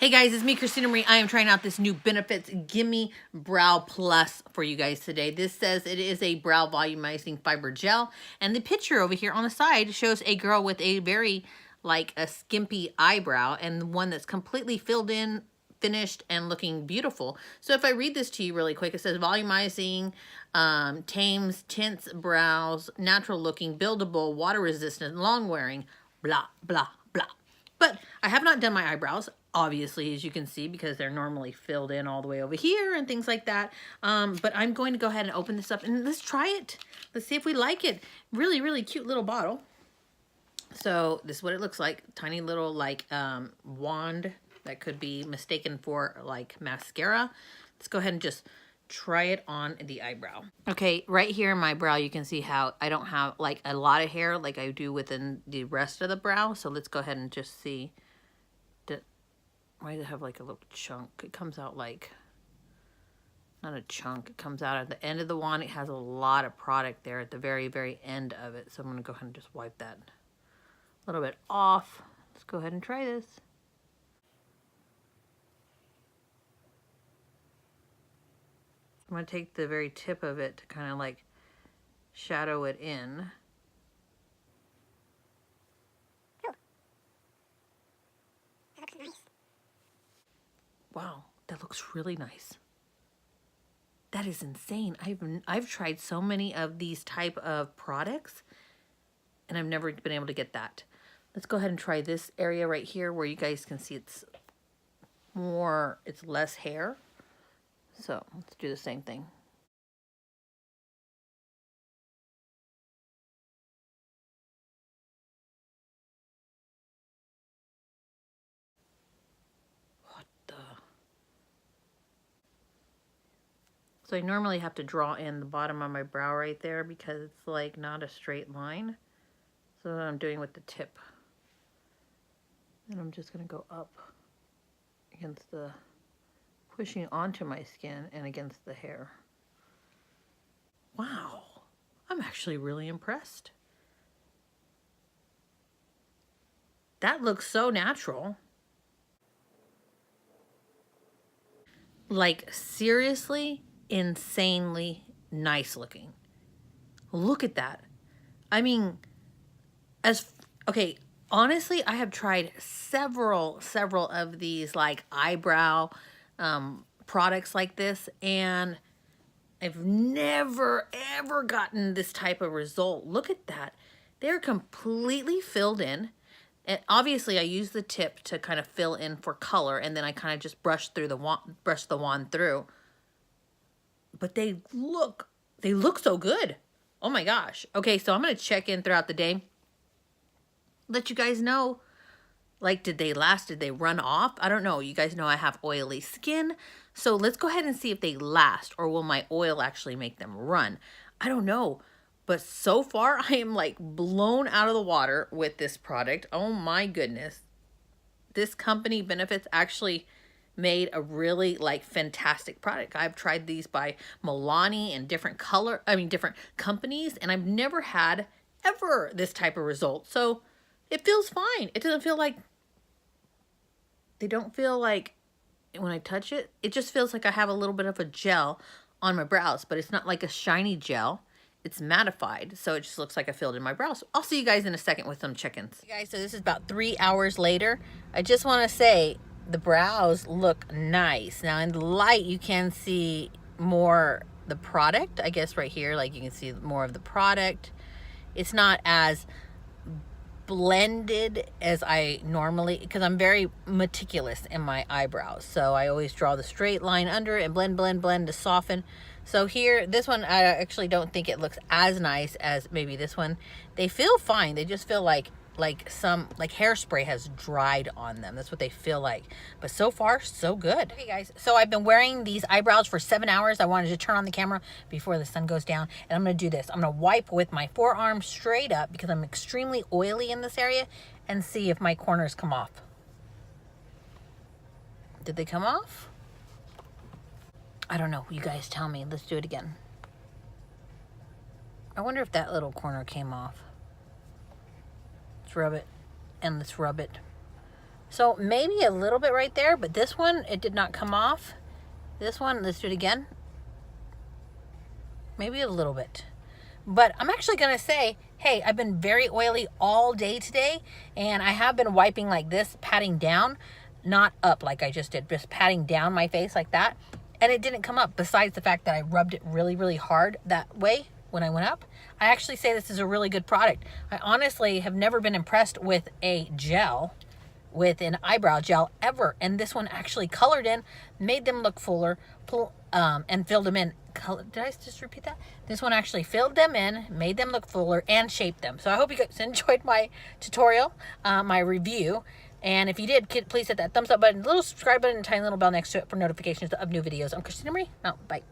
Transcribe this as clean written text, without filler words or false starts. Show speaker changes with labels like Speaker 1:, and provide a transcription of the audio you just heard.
Speaker 1: Hey guys, it's me, Christina Marie. I am trying out this new Benefits Gimme Brow Plus for you guys today. This says it is a brow volumizing fiber gel, and the picture over here on the side shows a girl with a very, like, a skimpy eyebrow, and one that's completely filled in, finished, and looking beautiful. So if I read this to you really quick, it says volumizing, tames, tints brows, natural looking, buildable, water resistant, long wearing, blah, blah, blah. But I have not done my eyebrows, obviously, as you can see, because they're normally filled in all the way over here and things like that. But I'm going to go ahead and open this up and let's try it. Let's see if we like it. Really, really cute little bottle. So this is what it looks like. Tiny little like wand that could be mistaken for like mascara. Let's go ahead and just try it on the eyebrow. Okay, right here in my brow, you can see how I don't have like a lot of hair like I do within the rest of the brow. So let's go ahead and just see. Why does it have like a little chunk? It comes out like, not a chunk, it comes out at the end of the wand. It has a lot of product there at the very, very end of it. So I'm gonna go ahead and just wipe that a little bit off. Let's go ahead and try this. I'm going to take the very tip of it to kind of like shadow it in.
Speaker 2: Oh. That looks nice.
Speaker 1: Wow, that looks really nice. That is insane. I've tried so many of these type of products and I've never been able to get that. Let's go ahead and try this area right here where you guys can see it's less hair. So let's do the same thing. What the? So I normally have to draw in the bottom of my brow right there because it's like not a straight line. So that's what I'm doing with the tip. And I'm just gonna go up against the, pushing onto my skin and against the hair. Wow, I'm actually really impressed. That looks so natural. Like seriously, insanely nice looking. Look at that. I mean, okay, honestly, I have tried several of these like eyebrow products like this, and I've never ever gotten this type of result. Look at that. They're completely filled in. And obviously I use the tip to kind of fill in for color, and then I kind of just brush the wand through. But they look so good. Oh my gosh. Okay, so I'm going to check in throughout the day. Let you guys know, like, did they last? Did they run off? I don't know. You guys know I have oily skin. So let's go ahead and see if they last, or will my oil actually make them run? I don't know. But so far, I am like blown out of the water with this product. Oh my goodness. This company, Benefits, actually made a really like fantastic product. I've tried these by Milani and different companies, and I've never had ever this type of result. So it feels fine. It doesn't feel like, they don't feel like when I touch it, it just feels like I have a little bit of a gel on my brows, but it's not like a shiny gel. It's mattified, so it just looks like I filled in my brows. I'll see you guys in a second with some chickens. Hey guys, so this is about 3 hours later. I just want to say the brows look nice. Now in the light, you can see more the product, I guess right here, like you can see more of the product. It's not as blended as I normally, because I'm very meticulous in my eyebrows. So I always draw the straight line under and blend to soften. So here, this one, I actually don't think it looks as nice as maybe this one. They feel fine. They just feel like hairspray has dried on them. That's what they feel like. But so far, so good. Okay, guys. So I've been wearing these eyebrows for 7 hours. I wanted to turn on the camera before the sun goes down. And I'm going to do this. I'm going to wipe with my forearm straight up because I'm extremely oily in this area, and see if my corners come off. Did they come off? I don't know. You guys tell me. Let's do it again. I wonder if that little corner came off. Let's rub it, and let's rub it. So maybe a little bit right there, but this one, it did not come off. This one, let's do it again. Maybe a little bit. But I'm actually going to say, hey, I've been very oily all day today, and I have been wiping like this, patting down, not up like I just did, just patting down my face like that, and it didn't come up, besides the fact that I rubbed it really, really hard that way when I went up. I actually say this is a really good product. I honestly have never been impressed with a gel, with an eyebrow gel ever, and this one actually colored in, made them look fuller, and filled them in. Did I just repeat that? This one actually filled them in, made them look fuller, and shaped them. So I hope you guys enjoyed my tutorial, my review. And if you did, please hit that thumbs up button, little subscribe button, and tiny little bell next to it for notifications of new videos. I'm Christina Marie. Oh, bye.